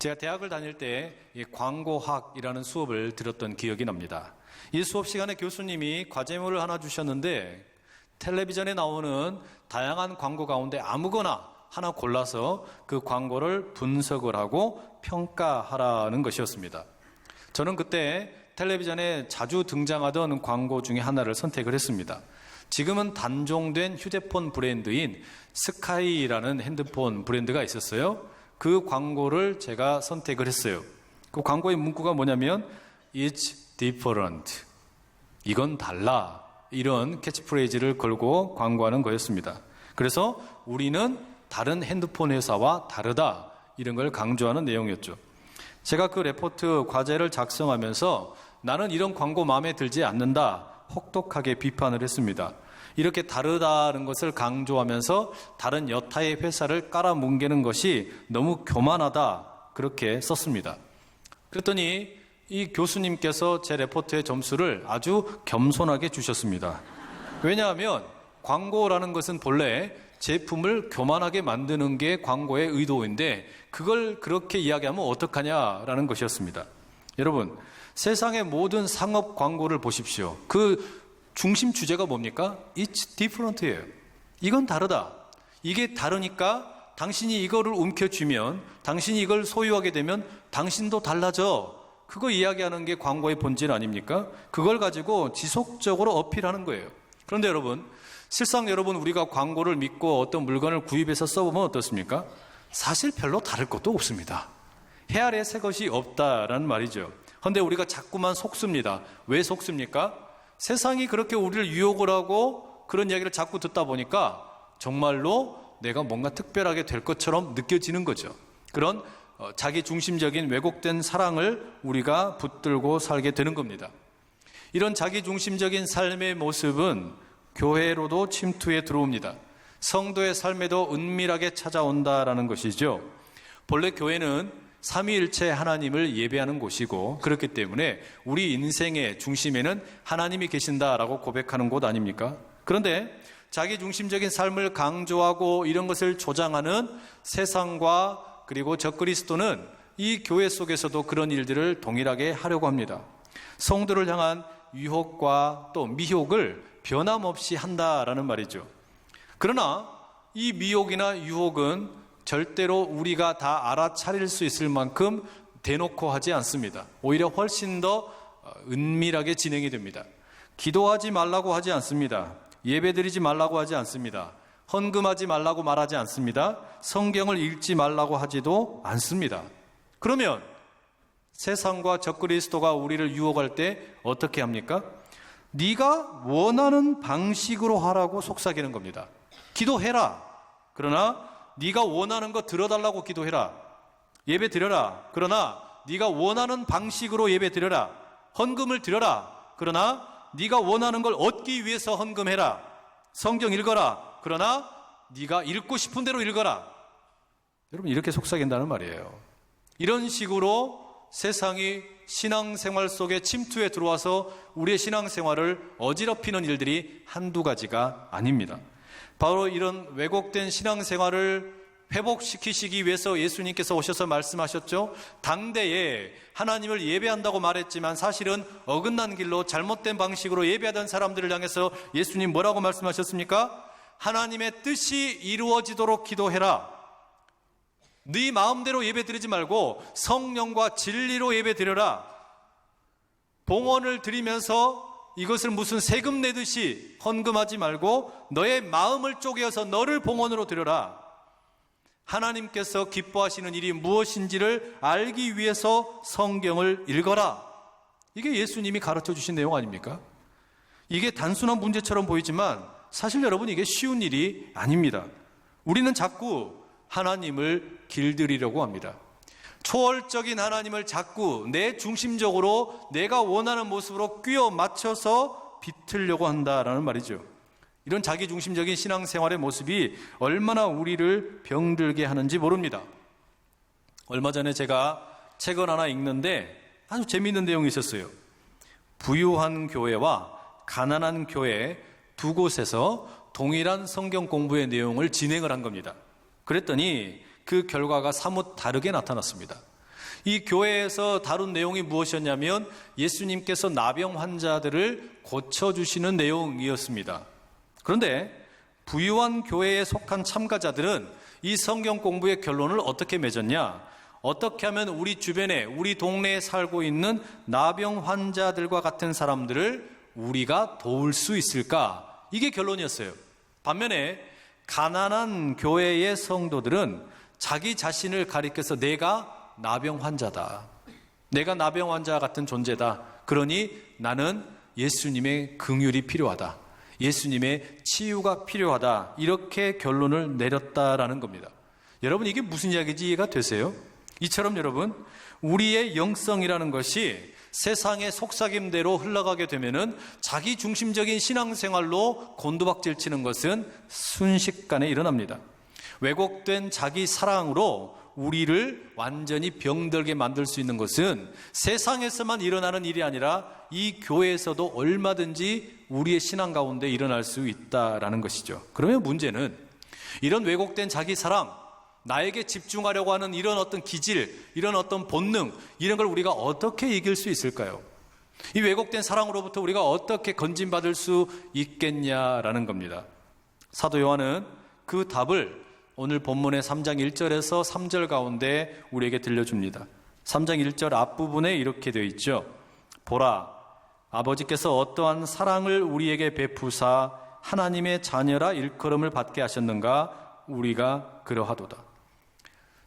제가 대학을 다닐 때 이 광고학이라는 수업을 들었던 기억이 납니다. 이 수업 시간에 교수님이 과제물을 하나 주셨는데 텔레비전에 나오는 다양한 광고 가운데 아무거나 하나 골라서 그 광고를 분석을 하고 평가하라는 것이었습니다. 저는 그때 텔레비전에 자주 등장하던 광고 중에 하나를 선택을 했습니다. 지금은 단종된 휴대폰 브랜드인 스카이라는 핸드폰 브랜드가 있었어요. 그 광고를 제가 선택을 했어요. 그 광고의 문구가 뭐냐면 It's different. 이건 달라. 이런 캐치프레이즈를 걸고 광고하는 거였습니다. 그래서 우리는 다른 핸드폰 회사와 다르다. 이런 걸 강조하는 내용이었죠. 제가 그 레포트 과제를 작성하면서 나는 이런 광고 마음에 들지 않는다. 혹독하게 비판을 했습니다. 이렇게 다르다는 것을 강조하면서 다른 여타의 회사를 깔아뭉개는 것이 너무 교만하다. 그렇게 썼습니다. 그랬더니 이 교수님께서 제 레포트의 점수를 아주 겸손하게 주셨습니다. 왜냐하면 광고라는 것은 본래 제품을 교만하게 만드는 게 광고의 의도인데 그걸 그렇게 이야기하면 어떡하냐라는 것이었습니다. 여러분, 세상의 모든 상업 광고를 보십시오. 그 중심 주제가 뭡니까? It's different예요. 이건 다르다. 이게 다르니까 당신이 이거를 움켜쥐면, 당신이 이걸 소유하게 되면 당신도 달라져. 그거 이야기하는 게 광고의 본질 아닙니까? 그걸 가지고 지속적으로 어필하는 거예요. 그런데 여러분, 실상 여러분 우리가 광고를 믿고 어떤 물건을 구입해서 써보면 어떻습니까? 사실 별로 다를 것도 없습니다. 해 아래 새 것이 없다라는 말이죠. 그런데 우리가 자꾸만 속습니다. 왜 속습니까? 세상이 그렇게 우리를 유혹을 하고 그런 이야기를 자꾸 듣다 보니까 정말로 내가 뭔가 특별하게 될 것처럼 느껴지는 거죠. 그런 자기 중심적인 왜곡된 사랑을 우리가 붙들고 살게 되는 겁니다. 이런 자기 중심적인 삶의 모습은 교회로도 침투해 들어옵니다. 성도의 삶에도 은밀하게 찾아온다라는 것이죠. 본래 교회는 삼위일체 하나님을 예배하는 곳이고 그렇기 때문에 우리 인생의 중심에는 하나님이 계신다라고 고백하는 곳 아닙니까? 그런데 자기 중심적인 삶을 강조하고 이런 것을 조장하는 세상과 그리고 적그리스도는 이 교회 속에서도 그런 일들을 동일하게 하려고 합니다. 성도를 향한 유혹과 또 미혹을 변함없이 한다라는 말이죠. 그러나 이 미혹이나 유혹은 절대로 우리가 다 알아차릴 수 있을 만큼 대놓고 하지 않습니다. 오히려 훨씬 더 은밀하게 진행이 됩니다. 기도하지 말라고 하지 않습니다. 예배드리지 말라고 하지 않습니다. 헌금하지 말라고 말하지 않습니다. 성경을 읽지 말라고 하지도 않습니다. 그러면 세상과 적그리스도가 우리를 유혹할 때 어떻게 합니까? 네가 원하는 방식으로 하라고 속삭이는 겁니다. 기도해라. 그러나 네가 원하는 거 들어달라고 기도해라. 예배 드려라. 그러나 네가 원하는 방식으로 예배 드려라. 헌금을 드려라. 그러나 네가 원하는 걸 얻기 위해서 헌금해라. 성경 읽어라. 그러나 네가 읽고 싶은 대로 읽어라. 여러분 이렇게 속삭인다는 말이에요. 이런 식으로 세상이 신앙생활 속에 침투해 들어와서 우리의 신앙생활을 어지럽히는 일들이 한두 가지가 아닙니다. 바로 이런 왜곡된 신앙생활을 회복시키시기 위해서 예수님께서 오셔서 말씀하셨죠. 당대에 하나님을 예배한다고 말했지만 사실은 어긋난 길로 잘못된 방식으로 예배하던 사람들을 향해서 예수님 뭐라고 말씀하셨습니까? 하나님의 뜻이 이루어지도록 기도해라. 네 마음대로 예배 드리지 말고 성령과 진리로 예배 드려라. 봉헌을 드리면서 이것을 무슨 세금 내듯이 헌금하지 말고 너의 마음을 쪼개어서 너를 봉헌으로 드려라. 하나님께서 기뻐하시는 일이 무엇인지를 알기 위해서 성경을 읽어라. 이게 예수님이 가르쳐 주신 내용 아닙니까? 이게 단순한 문제처럼 보이지만 사실 여러분 이게 쉬운 일이 아닙니다. 우리는 자꾸 하나님을 길들이려고 합니다. 초월적인 하나님을 자꾸 내 중심적으로 내가 원하는 모습으로 끼워 맞춰서 비틀려고 한다라는 말이죠. 이런 자기 중심적인 신앙생활의 모습이 얼마나 우리를 병들게 하는지 모릅니다. 얼마 전에 제가 책을 하나 읽는데 아주 재미있는 내용이 있었어요. 부유한 교회와 가난한 교회 두 곳에서 동일한 성경 공부의 내용을 진행을 한 겁니다. 그랬더니 그 결과가 사뭇 다르게 나타났습니다. 이 교회에서 다룬 내용이 무엇이었냐면 예수님께서 나병 환자들을 고쳐주시는 내용이었습니다. 그런데 부유한 교회에 속한 참가자들은 이 성경 공부의 결론을 어떻게 맺었냐? 어떻게 하면 우리 주변에, 우리 동네에 살고 있는 나병 환자들과 같은 사람들을 우리가 도울 수 있을까? 이게 결론이었어요. 반면에 가난한 교회의 성도들은 자기 자신을 가리켜서 내가 나병 환자다. 내가 나병 환자 같은 존재다. 그러니 나는 예수님의 긍휼이 필요하다. 예수님의 치유가 필요하다. 이렇게 결론을 내렸다라는 겁니다. 여러분, 이게 무슨 이야기인지 이해가 되세요? 이처럼 여러분, 우리의 영성이라는 것이 세상의 속삭임대로 흘러가게 되면은 자기 중심적인 신앙생활로 곤두박질 치는 것은 순식간에 일어납니다. 왜곡된 자기 사랑으로 우리를 완전히 병들게 만들 수 있는 것은 세상에서만 일어나는 일이 아니라 이 교회에서도 얼마든지 우리의 신앙 가운데 일어날 수 있다라는 것이죠. 그러면 문제는 이런 왜곡된 자기 사랑, 나에게 집중하려고 하는 이런 어떤 기질, 이런 어떤 본능, 이런 걸 우리가 어떻게 이길 수 있을까요? 이 왜곡된 사랑으로부터 우리가 어떻게 건진받을 수 있겠냐라는 겁니다. 사도 요한은 그 답을 오늘 본문의 3장 1절에서 3절 가운데 우리에게 들려줍니다. 3장 1절 앞부분에 이렇게 되어 있죠. 보라, 아버지께서 어떠한 사랑을 우리에게 베푸사 하나님의 자녀라 일컬음을 받게 하셨는가? 우리가 그러하도다.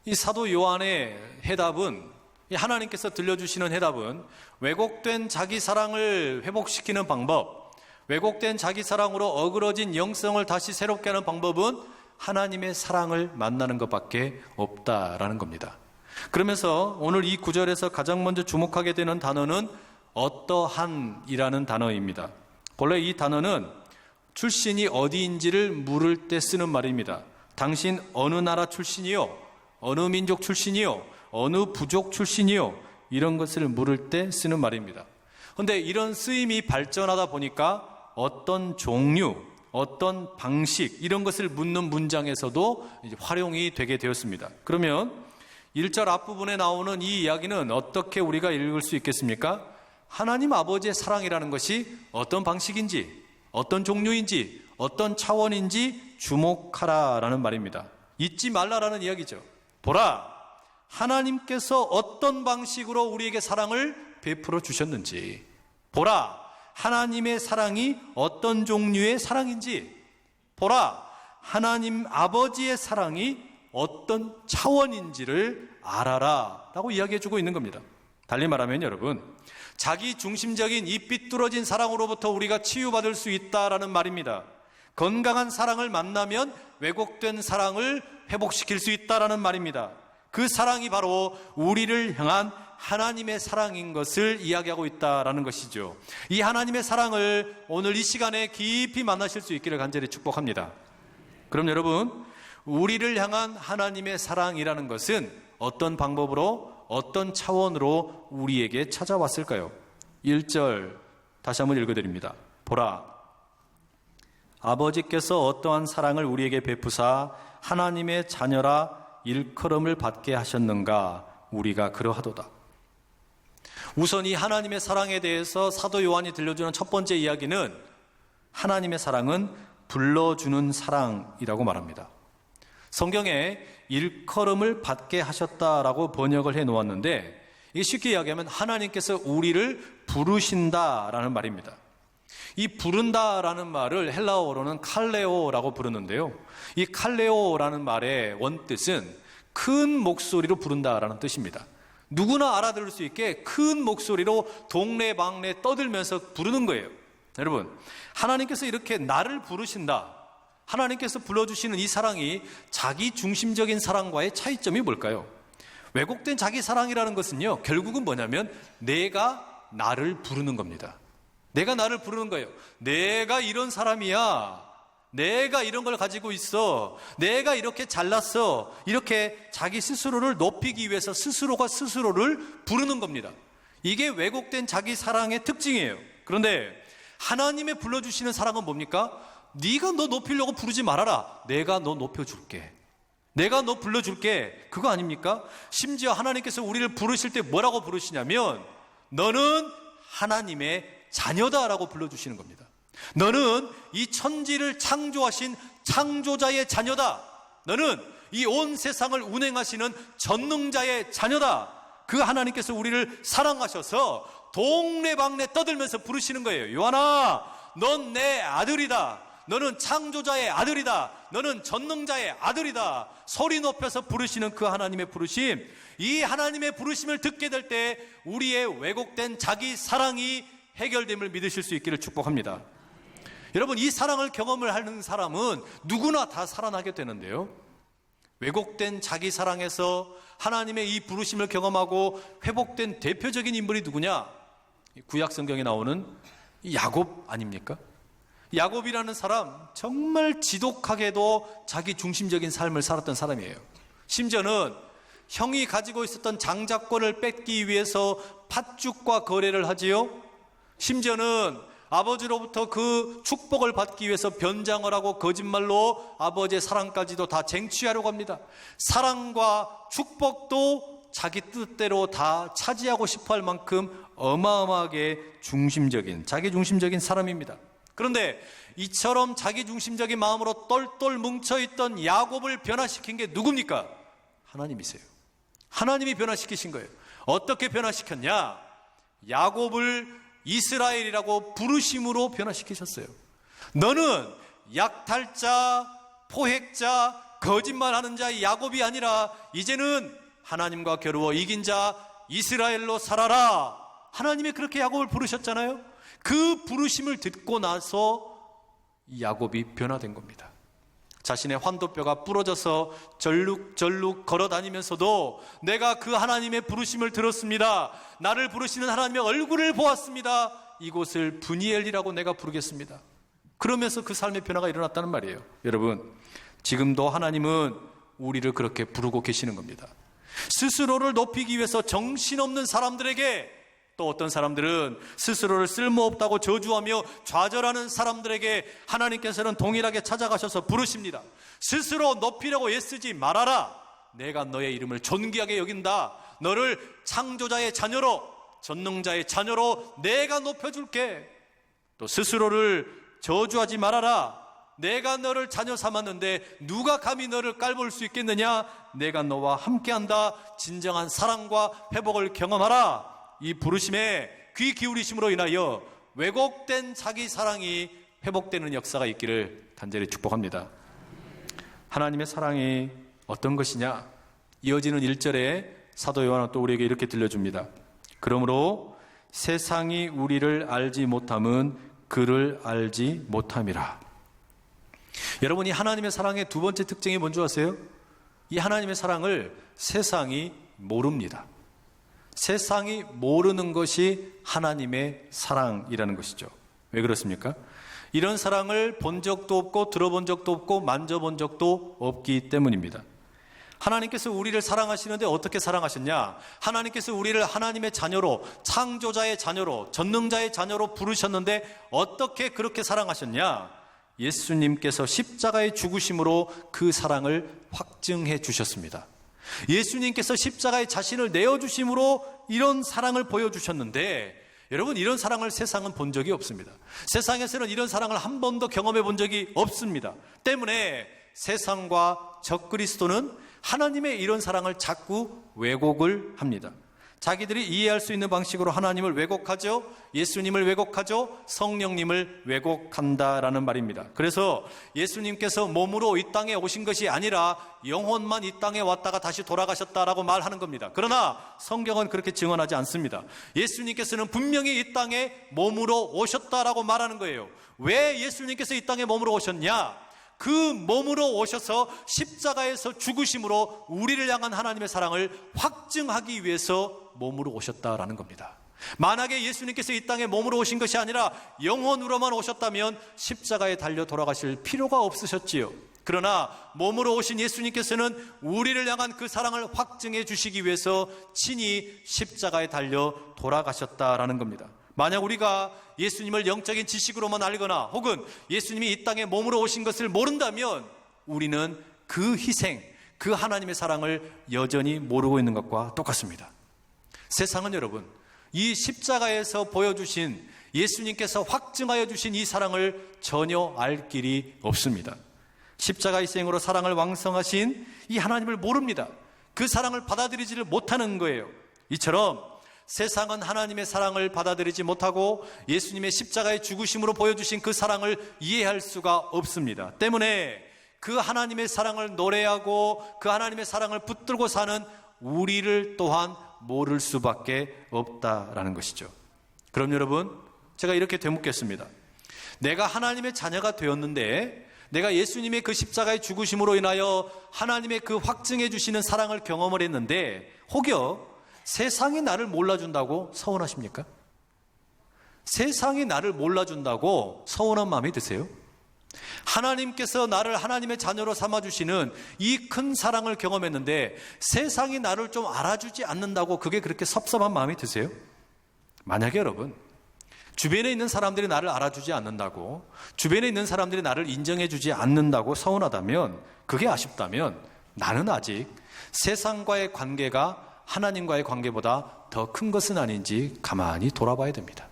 이 사도 요한의 해답은, 하나님께서 들려주시는 해답은 왜곡된 자기 사랑을 회복시키는 방법, 왜곡된 자기 사랑으로 어그러진 영성을 다시 새롭게 하는 방법은 하나님의 사랑을 만나는 것밖에 없다라는 겁니다. 그러면서 오늘 이 구절에서 가장 먼저 주목하게 되는 단어는 어떠한이라는 단어입니다. 본래 이 단어는 출신이 어디인지를 물을 때 쓰는 말입니다. 당신 어느 나라 출신이요? 어느 민족 출신이요? 어느 부족 출신이요? 이런 것을 물을 때 쓰는 말입니다. 그런데 이런 쓰임이 발전하다 보니까 어떤 종류, 어떤 방식, 이런 것을 묻는 문장에서도 이제 활용이 되게 되었습니다. 그러면 1절 앞부분에 나오는 이 이야기는 어떻게 우리가 읽을 수 있겠습니까? 하나님 아버지의 사랑이라는 것이 어떤 방식인지, 어떤 종류인지, 어떤 차원인지 주목하라라는 말입니다. 잊지 말라라는 이야기죠. 보라, 하나님께서 어떤 방식으로 우리에게 사랑을 베풀어 주셨는지, 보라, 하나님의 사랑이 어떤 종류의 사랑인지, 보라, 하나님 아버지의 사랑이 어떤 차원인지를 알아라 라고 이야기해주고 있는 겁니다. 달리 말하면 여러분, 자기 중심적인 이 삐뚤어진 사랑으로부터 우리가 치유받을 수 있다라는 말입니다. 건강한 사랑을 만나면 왜곡된 사랑을 회복시킬 수 있다라는 말입니다. 그 사랑이 바로 우리를 향한 하나님의 사랑인 것을 이야기하고 있다라는 것이죠. 이 하나님의 사랑을 오늘 이 시간에 깊이 만나실 수 있기를 간절히 축복합니다. 그럼 여러분, 우리를 향한 하나님의 사랑이라는 것은 어떤 방법으로, 어떤 차원으로 우리에게 찾아왔을까요? 1절 다시 한번 읽어드립니다. 보라, 아버지께서 어떠한 사랑을 우리에게 베푸사 하나님의 자녀라 일컬음을 받게 하셨는가? 우리가 그러하도다. 우선 이 하나님의 사랑에 대해서 사도 요한이 들려주는 첫 번째 이야기는 하나님의 사랑은 불러주는 사랑이라고 말합니다. 성경에 일컬음을 받게 하셨다라고 번역을 해 놓았는데, 이게 쉽게 이야기하면 하나님께서 우리를 부르신다라는 말입니다. 이 부른다라는 말을 헬라어로는 칼레오라고 부르는데요. 이 칼레오라는 말의 원뜻은 큰 목소리로 부른다라는 뜻입니다. 누구나 알아들을 수 있게 큰 목소리로 동네방네 떠들면서 부르는 거예요. 여러분, 하나님께서 이렇게 나를 부르신다, 하나님께서 불러주시는 이 사랑이 자기 중심적인 사랑과의 차이점이 뭘까요? 왜곡된 자기 사랑이라는 것은요, 결국은 뭐냐면 내가 나를 부르는 겁니다. 내가 나를 부르는 거예요. 내가 이런 사람이야. 내가 이런 걸 가지고 있어. 내가 이렇게 잘났어. 이렇게 자기 스스로를 높이기 위해서 스스로가 스스로를 부르는 겁니다. 이게 왜곡된 자기 사랑의 특징이에요. 그런데 하나님의 불러주시는 사랑은 뭡니까? 네가 너 높이려고 부르지 말아라. 내가 너 높여줄게. 내가 너 불러줄게. 그거 아닙니까? 심지어 하나님께서 우리를 부르실 때 뭐라고 부르시냐면 너는 하나님의 자녀다라고 불러주시는 겁니다. 너는 이 천지를 창조하신 창조자의 자녀다. 너는 이 온 세상을 운행하시는 전능자의 자녀다. 그 하나님께서 우리를 사랑하셔서 동네방네 떠들면서 부르시는 거예요. 요한아, 넌 내 아들이다. 너는 창조자의 아들이다. 너는 전능자의 아들이다. 소리 높여서 부르시는 그 하나님의 부르심, 이 하나님의 부르심을 듣게 될 때 우리의 왜곡된 자기 사랑이 해결됨을 믿으실 수 있기를 축복합니다. 여러분, 이 사랑을 경험을 하는 사람은 누구나 다 살아나게 되는데요, 왜곡된 자기 사랑에서 하나님의 이 부르심을 경험하고 회복된 대표적인 인물이 누구냐? 구약 성경에 나오는 야곱 아닙니까? 야곱이라는 사람, 정말 지독하게도 자기 중심적인 삶을 살았던 사람이에요. 심지어는 형이 가지고 있었던 장자권을 뺏기 위해서 팥죽과 거래를 하지요. 심지어는 아버지로부터 그 축복을 받기 위해서 변장을 하고 거짓말로 아버지의 사랑까지도 다 쟁취하려고 합니다. 사랑과 축복도 자기 뜻대로 다 차지하고 싶어 할 만큼 어마어마하게 중심적인, 자기 중심적인 사람입니다. 그런데 이처럼 자기 중심적인 마음으로 똘똘 뭉쳐있던 야곱을 변화시킨 게 누굽니까? 하나님이세요. 하나님이 변화시키신 거예요. 어떻게 변화시켰냐? 야곱을 이스라엘이라고 부르심으로 변화시키셨어요. 너는 약탈자, 포획자, 거짓말하는 자 야곱이 아니라 이제는 하나님과 겨루어 이긴 자 이스라엘로 살아라. 하나님이 그렇게 야곱을 부르셨잖아요. 그 부르심을 듣고 나서 야곱이 변화된 겁니다. 자신의 환도뼈가 부러져서 절룩절룩 걸어다니면서도 내가 그 하나님의 부르심을 들었습니다. 나를 부르시는 하나님의 얼굴을 보았습니다. 이곳을 브니엘이라고 내가 부르겠습니다. 그러면서 그 삶의 변화가 일어났다는 말이에요. 여러분, 지금도 하나님은 우리를 그렇게 부르고 계시는 겁니다. 스스로를 높이기 위해서 정신없는 사람들에게, 또 어떤 사람들은 스스로를 쓸모없다고 저주하며 좌절하는 사람들에게 하나님께서는 동일하게 찾아가셔서 부르십니다. 스스로 높이려고 애쓰지 말아라. 내가 너의 이름을 존귀하게 여긴다. 너를 창조자의 자녀로, 전능자의 자녀로 내가 높여줄게. 또 스스로를 저주하지 말아라. 내가 너를 자녀 삼았는데 누가 감히 너를 깔볼 수 있겠느냐? 내가 너와 함께한다. 진정한 사랑과 회복을 경험하라. 이 부르심에 귀 기울이심으로 인하여 왜곡된 자기 사랑이 회복되는 역사가 있기를 간절히 축복합니다. 하나님의 사랑이 어떤 것이냐? 이어지는 1절에 사도 요한은 또 우리에게 이렇게 들려줍니다. 그러므로 세상이 우리를 알지 못함은 그를 알지 못함이라. 여러분이 하나님의 사랑의 두 번째 특징이 뭔지 아세요? 이 하나님의 사랑을 세상이 모릅니다. 세상이 모르는 것이 하나님의 사랑이라는 것이죠. 왜 그렇습니까? 이런 사랑을 본 적도 없고 들어본 적도 없고 만져본 적도 없기 때문입니다. 하나님께서 우리를 사랑하시는데 어떻게 사랑하셨냐? 하나님께서 우리를 하나님의 자녀로, 창조자의 자녀로, 전능자의 자녀로 부르셨는데 어떻게 그렇게 사랑하셨냐? 예수님께서 십자가의 죽으심으로 그 사랑을 확증해 주셨습니다. 예수님께서 십자가에 자신을 내어주심으로 이런 사랑을 보여주셨는데, 여러분, 이런 사랑을 세상은 본 적이 없습니다. 세상에서는 이런 사랑을 한 번도 경험해 본 적이 없습니다. 때문에 세상과 적그리스도는 하나님의 이런 사랑을 자꾸 왜곡을 합니다. 자기들이 이해할 수 있는 방식으로 하나님을 왜곡하죠. 예수님을 왜곡하죠. 성령님을 왜곡한다라는 말입니다. 그래서 예수님께서 몸으로 이 땅에 오신 것이 아니라 영혼만 이 땅에 왔다가 다시 돌아가셨다라고 말하는 겁니다. 그러나 성경은 그렇게 증언하지 않습니다. 예수님께서는 분명히 이 땅에 몸으로 오셨다라고 말하는 거예요. 왜 예수님께서 이 땅에 몸으로 오셨냐? 그 몸으로 오셔서 십자가에서 죽으심으로 우리를 향한 하나님의 사랑을 확증하기 위해서 몸으로 오셨다라는 겁니다. 만약에 예수님께서 이 땅에 몸으로 오신 것이 아니라 영혼으로만 오셨다면 십자가에 달려 돌아가실 필요가 없으셨지요. 그러나 몸으로 오신 예수님께서는 우리를 향한 그 사랑을 확증해 주시기 위해서 친히 십자가에 달려 돌아가셨다라는 겁니다. 만약 우리가 예수님을 영적인 지식으로만 알거나 혹은 예수님이 이 땅에 몸으로 오신 것을 모른다면 우리는 그 희생, 그 하나님의 사랑을 여전히 모르고 있는 것과 똑같습니다. 세상은 여러분, 이 십자가에서 보여주신, 예수님께서 확증하여 주신 이 사랑을 전혀 알 길이 없습니다. 십자가의 생으로 사랑을 왕성하신 이 하나님을 모릅니다. 그 사랑을 받아들이지를 못하는 거예요. 이처럼 세상은 하나님의 사랑을 받아들이지 못하고 예수님의 십자가의 죽으심으로 보여주신 그 사랑을 이해할 수가 없습니다. 때문에 그 하나님의 사랑을 노래하고 그 하나님의 사랑을 붙들고 사는 우리를 또한 모를 수밖에 없다라는 것이죠. 그럼 여러분, 제가 이렇게 되묻겠습니다. 내가 하나님의 자녀가 되었는데, 내가 예수님의 그 십자가의 죽으심으로 인하여 하나님의 그 확증해 주시는 사랑을 경험을 했는데, 혹여 세상이 나를 몰라준다고 서운하십니까? 세상이 나를 몰라준다고 서운한 마음이 드세요? 하나님께서 나를 하나님의 자녀로 삼아주시는 이 큰 사랑을 경험했는데 세상이 나를 좀 알아주지 않는다고 그게 그렇게 섭섭한 마음이 드세요? 만약에 여러분, 주변에 있는 사람들이 나를 알아주지 않는다고, 주변에 있는 사람들이 나를 인정해주지 않는다고 서운하다면, 그게 아쉽다면 나는 아직 세상과의 관계가 하나님과의 관계보다 더 큰 것은 아닌지 가만히 돌아봐야 됩니다.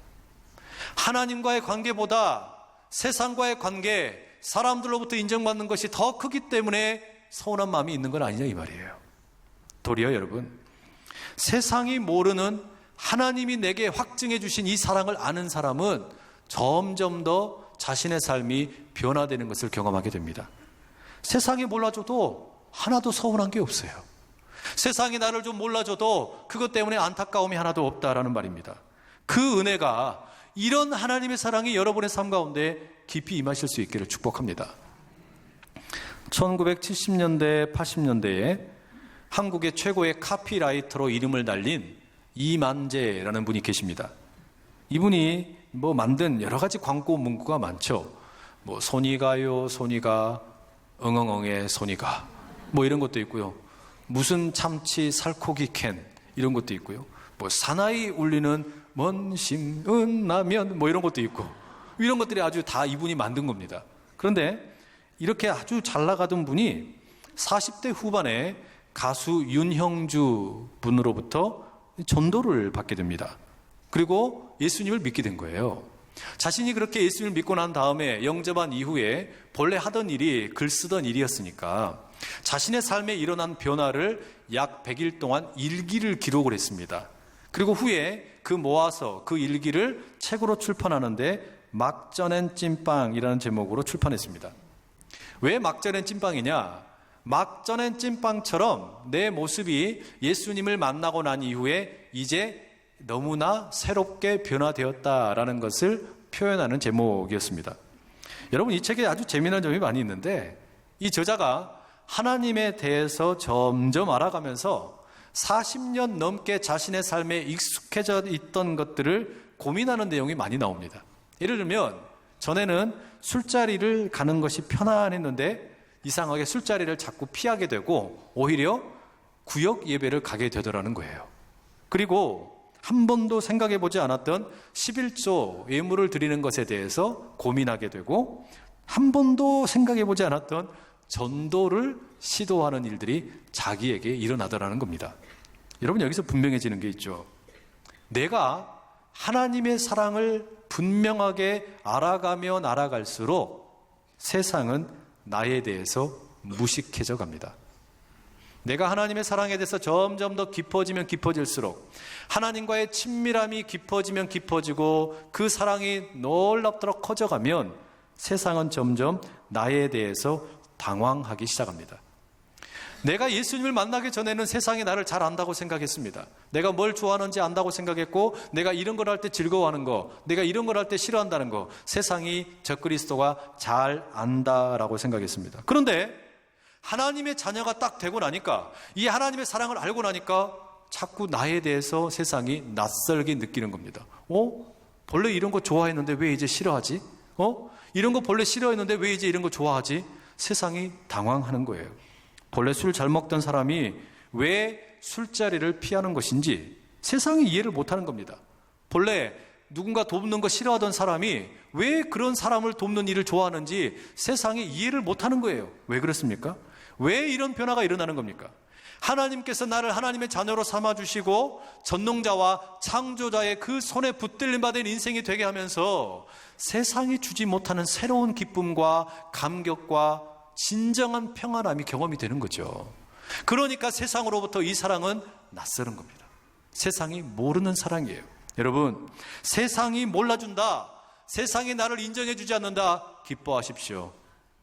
하나님과의 관계보다 세상과의 관계, 사람들로부터 인정받는 것이 더 크기 때문에 서운한 마음이 있는 건 아니냐 이 말이에요. 도리어 여러분, 세상이 모르는 하나님이 내게 확증해 주신 이 사랑을 아는 사람은 점점 더 자신의 삶이 변화되는 것을 경험하게 됩니다. 세상이 몰라줘도 하나도 서운한 게 없어요. 세상이 나를 좀 몰라줘도 그것 때문에 안타까움이 하나도 없다라는 말입니다. 그 은혜가, 이런 하나님의 사랑이 여러분의 삶 가운데 깊이 임하실 수 있기를 축복합니다. 1970년대, 80년대에 한국의 최고의 카피라이터로 이름을 날린 이만재라는 분이 계십니다. 이분이 만든 여러 가지 광고 문구가 많죠. 손이 가요, 손이 가, 응엉엉의 손이 가, 이런 것도 있고요. 무슨 참치 살코기 캔, 이런 것도 있고요. 사나이 울리는 먼 심은 나면, 이런 것도 있고, 이런 것들이 아주 다 이분이 만든 겁니다. 그런데 이렇게 아주 잘 나가던 분이 40대 후반에 가수 윤형주 분으로부터 전도를 받게 됩니다. 그리고 예수님을 믿게 된 거예요. 자신이 그렇게 예수님을 믿고 난 다음에 영접한 이후에 본래 하던 일이 글 쓰던 일이었으니까 자신의 삶에 일어난 변화를 약 100일 동안 일기를 기록을 했습니다. 그리고 후에 모아서 그 일기를 책으로 출판하는데 막 쪄낸 찐빵이라는 제목으로 출판했습니다. 왜 막 쪄낸 찐빵이냐? 막 쪄낸 찐빵처럼 내 모습이 예수님을 만나고 난 이후에 이제 너무나 새롭게 변화되었다라는 것을 표현하는 제목이었습니다. 여러분, 이 책에 아주 재미난 점이 많이 있는데, 이 저자가 하나님에 대해서 점점 알아가면서 40년 넘게 자신의 삶에 익숙해져 있던 것들을 고민하는 내용이 많이 나옵니다. 예를 들면 전에는 술자리를 가는 것이 편안했는데 이상하게 술자리를 자꾸 피하게 되고 오히려 구역 예배를 가게 되더라는 거예요. 그리고 한 번도 생각해 보지 않았던 11조 예물을 드리는 것에 대해서 고민하게 되고, 한 번도 생각해 보지 않았던 전도를 시도하는 일들이 자기에게 일어나더라는 겁니다. 여러분, 여기서 분명해지는 게 있죠. 내가 하나님의 사랑을 분명하게 알아가면 알아갈수록 세상은 나에 대해서 무식해져 갑니다. 내가 하나님의 사랑에 대해서 점점 더 깊어지면 깊어질수록, 하나님과의 친밀함이 깊어지면 깊어지고 그 사랑이 놀랍도록 커져가면 세상은 점점 나에 대해서 당황하기 시작합니다. 내가 예수님을 만나기 전에는 세상이 나를 잘 안다고 생각했습니다. 내가 뭘 좋아하는지 안다고 생각했고, 내가 이런 걸 할 때 즐거워하는 거, 내가 이런 걸 할 때 싫어한다는 거, 세상이 저 그리스도가 잘 안다라고 생각했습니다. 그런데 하나님의 자녀가 딱 되고 나니까, 이 하나님의 사랑을 알고 나니까 자꾸 나에 대해서 세상이 낯설게 느끼는 겁니다. 본래 이런 거 좋아했는데 왜 이제 싫어하지? 이런 거 본래 싫어했는데 왜 이제 이런 거 좋아하지? 세상이 당황하는 거예요. 본래 술 잘 먹던 사람이 왜 술자리를 피하는 것인지 세상이 이해를 못하는 겁니다. 본래 누군가 돕는 거 싫어하던 사람이 왜 그런 사람을 돕는 일을 좋아하는지 세상이 이해를 못하는 거예요. 왜 그렇습니까? 왜 이런 변화가 일어나는 겁니까? 하나님께서 나를 하나님의 자녀로 삼아주시고 전능자와 창조자의 그 손에 붙들림 받은 인생이 되게 하면서 세상이 주지 못하는 새로운 기쁨과 감격과 진정한 평안함이 경험이 되는 거죠. 그러니까 세상으로부터 이 사랑은 낯설은 겁니다. 세상이 모르는 사랑이에요. 여러분, 세상이 몰라준다, 세상이 나를 인정해주지 않는다, 기뻐하십시오.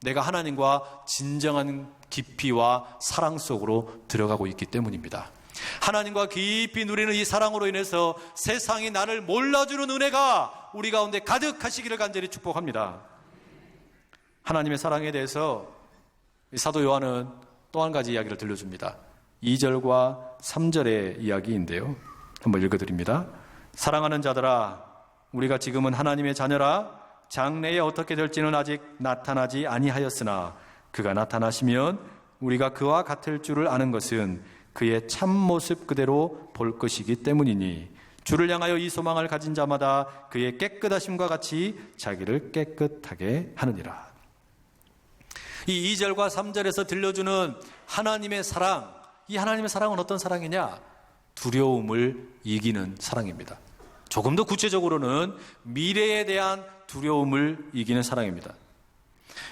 내가 하나님과 진정한 깊이와 사랑 속으로 들어가고 있기 때문입니다. 하나님과 깊이 누리는 이 사랑으로 인해서 세상이 나를 몰라주는 은혜가 우리 가운데 가득하시기를 간절히 축복합니다. 하나님의 사랑에 대해서 사도 요한은 또 한 가지 이야기를 들려줍니다. 2절과 3절의 이야기인데요, 한번 읽어드립니다. 사랑하는 자들아, 우리가 지금은 하나님의 자녀라. 장래에 어떻게 될지는 아직 나타나지 아니하였으나 그가 나타나시면 우리가 그와 같을 줄을 아는 것은 그의 참모습 그대로 볼 것이기 때문이니 주를 향하여 이 소망을 가진 자마다 그의 깨끗하심과 같이 자기를 깨끗하게 하느니라. 이 2절과 3절에서 들려주는 하나님의 사랑, 이 하나님의 사랑은 어떤 사랑이냐? 두려움을 이기는 사랑입니다. 조금 더 구체적으로는 미래에 대한 두려움을 이기는 사랑입니다.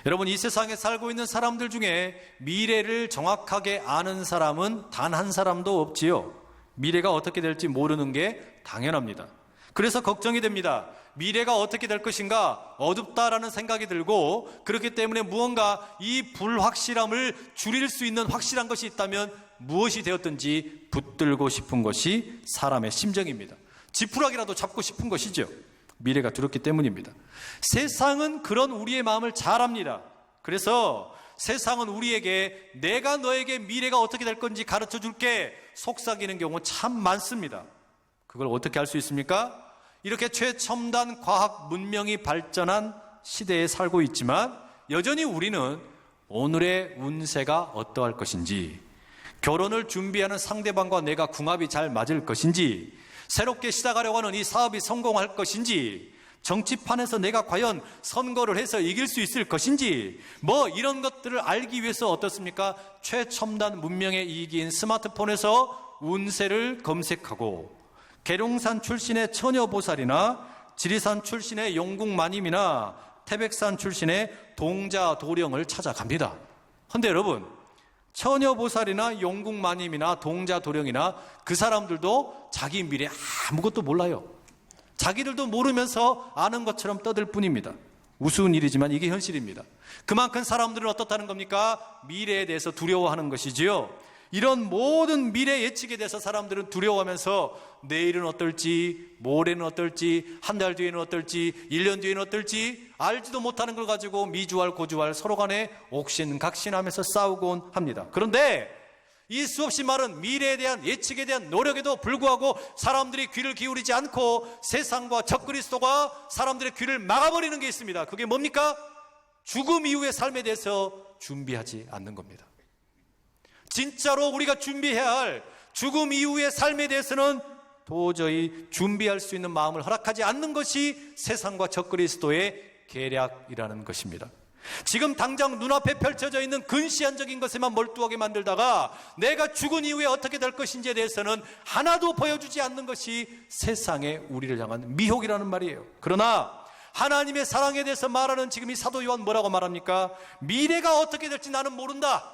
여러분, 이 세상에 살고 있는 사람들 중에 미래를 정확하게 아는 사람은 단 한 사람도 없지요. 미래가 어떻게 될지 모르는 게 당연합니다. 그래서 걱정이 됩니다. 미래가 어떻게 될 것인가 어둡다라는 생각이 들고, 그렇기 때문에 무언가 이 불확실함을 줄일 수 있는 확실한 것이 있다면 무엇이 되었든지 붙들고 싶은 것이 사람의 심정입니다. 지푸라기라도 잡고 싶은 것이죠. 미래가 두렵기 때문입니다. 세상은 그런 우리의 마음을 잘 압니다. 그래서 세상은 우리에게 내가 너에게 미래가 어떻게 될 건지 가르쳐 줄게 속삭이는 경우 참 많습니다. 그걸 어떻게 할 수 있습니까? 이렇게 최첨단 과학 문명이 발전한 시대에 살고 있지만 여전히 우리는 오늘의 운세가 어떠할 것인지, 결혼을 준비하는 상대방과 내가 궁합이 잘 맞을 것인지, 새롭게 시작하려고 하는 이 사업이 성공할 것인지, 정치판에서 내가 과연 선거를 해서 이길 수 있을 것인지, 이런 것들을 알기 위해서 어떻습니까? 최첨단 문명의 이익인 스마트폰에서 운세를 검색하고, 계룡산 출신의 처녀보살이나 지리산 출신의 용궁마님이나 태백산 출신의 동자도령을 찾아갑니다. 그런데 여러분, 처녀보살이나 용궁마님이나 동자도령이나 그 사람들도 자기 미래 아무것도 몰라요. 자기들도 모르면서 아는 것처럼 떠들 뿐입니다. 우스운 일이지만 이게 현실입니다. 그만큼 사람들은 어떻다는 겁니까? 미래에 대해서 두려워하는 것이지요. 이런 모든 미래 예측에 대해서 사람들은 두려워하면서 내일은 어떨지, 모레는 어떨지, 한 달 뒤에는 어떨지, 1년 뒤에는 어떨지 알지도 못하는 걸 가지고 미주알 고주알 서로 간에 옥신각신하면서 싸우곤 합니다. 그런데 이 수없이 많은 미래에 대한 예측에 대한 노력에도 불구하고 사람들이 귀를 기울이지 않고 세상과 적그리스도가 사람들의 귀를 막아버리는 게 있습니다. 그게 뭡니까? 죽음 이후의 삶에 대해서 준비하지 않는 겁니다. 진짜로 우리가 준비해야 할 죽음 이후의 삶에 대해서는 도저히 준비할 수 있는 마음을 허락하지 않는 것이 세상과 적그리스도의 계략이라는 것입니다. 지금 당장 눈앞에 펼쳐져 있는 근시안적인 것에만 몰두하게 만들다가 내가 죽은 이후에 어떻게 될 것인지에 대해서는 하나도 보여주지 않는 것이 세상의 우리를 향한 미혹이라는 말이에요. 그러나 하나님의 사랑에 대해서 말하는 지금 이 사도 요한 뭐라고 말합니까? 미래가 어떻게 될지 나는 모른다.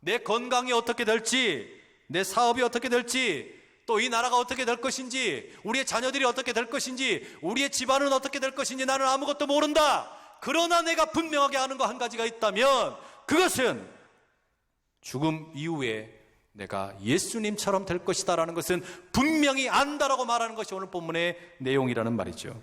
내 건강이 어떻게 될지, 내 사업이 어떻게 될지, 또 이 나라가 어떻게 될 것인지, 우리의 자녀들이 어떻게 될 것인지, 우리의 집안은 어떻게 될 것인지 나는 아무것도 모른다. 그러나 내가 분명하게 아는 거 한 가지가 있다면 그것은 죽음 이후에 내가 예수님처럼 될 것이다라는 것은 분명히 안다라고 말하는 것이 오늘 본문의 내용이라는 말이죠.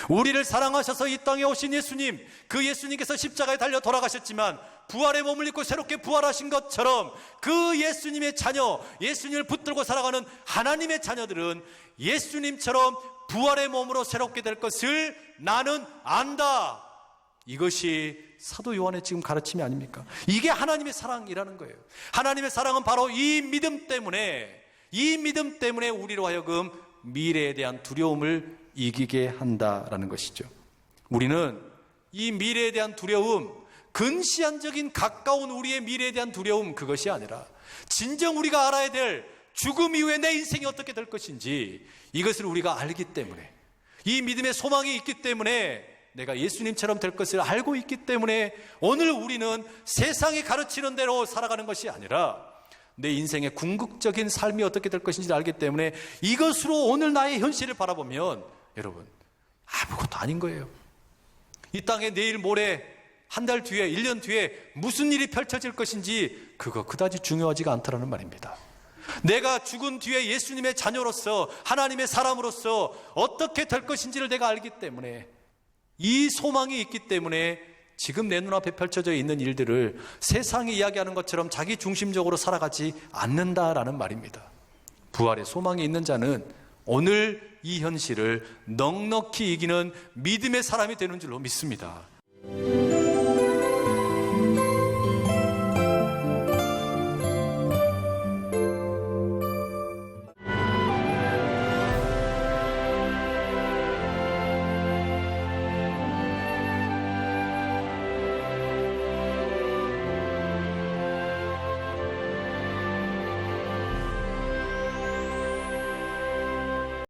우리를 사랑하셔서 이 땅에 오신 예수님, 그 예수님께서 십자가에 달려 돌아가셨지만 부활의 몸을 입고 새롭게 부활하신 것처럼 그 예수님의 자녀, 예수님을 붙들고 살아가는 하나님의 자녀들은 예수님처럼 부활의 몸으로 새롭게 될 것을 나는 안다. 이것이 사도 요한의 지금 가르침이 아닙니까? 이게 하나님의 사랑이라는 거예요. 하나님의 사랑은 바로 이 믿음 때문에 우리로 하여금 미래에 대한 두려움을 이기게 한다라는 것이죠. 우리는 이 미래에 대한 두려움, 근시안적인 가까운 우리의 미래에 대한 두려움, 그것이 아니라 진정 우리가 알아야 될 죽음 이후에 내 인생이 어떻게 될 것인지, 이것을 우리가 알기 때문에, 이 믿음의 소망이 있기 때문에, 내가 예수님처럼 될 것을 알고 있기 때문에 오늘 우리는 세상이 가르치는 대로 살아가는 것이 아니라 내 인생의 궁극적인 삶이 어떻게 될 것인지 알기 때문에 이것으로 오늘 나의 현실을 바라보면 여러분, 아무것도 아닌 거예요. 이 땅에 내일 모레 한 달 뒤에 1년 뒤에 무슨 일이 펼쳐질 것인지 그거 그다지 중요하지가 않다라는 말입니다. 내가 죽은 뒤에 예수님의 자녀로서, 하나님의 사람으로서 어떻게 될 것인지를 내가 알기 때문에, 이 소망이 있기 때문에 지금 내 눈앞에 펼쳐져 있는 일들을 세상이 이야기하는 것처럼 자기 중심적으로 살아가지 않는다라는 말입니다. 부활의 소망이 있는 자는 오늘 이 현실을 넉넉히 이기는 믿음의 사람이 되는 줄로 믿습니다.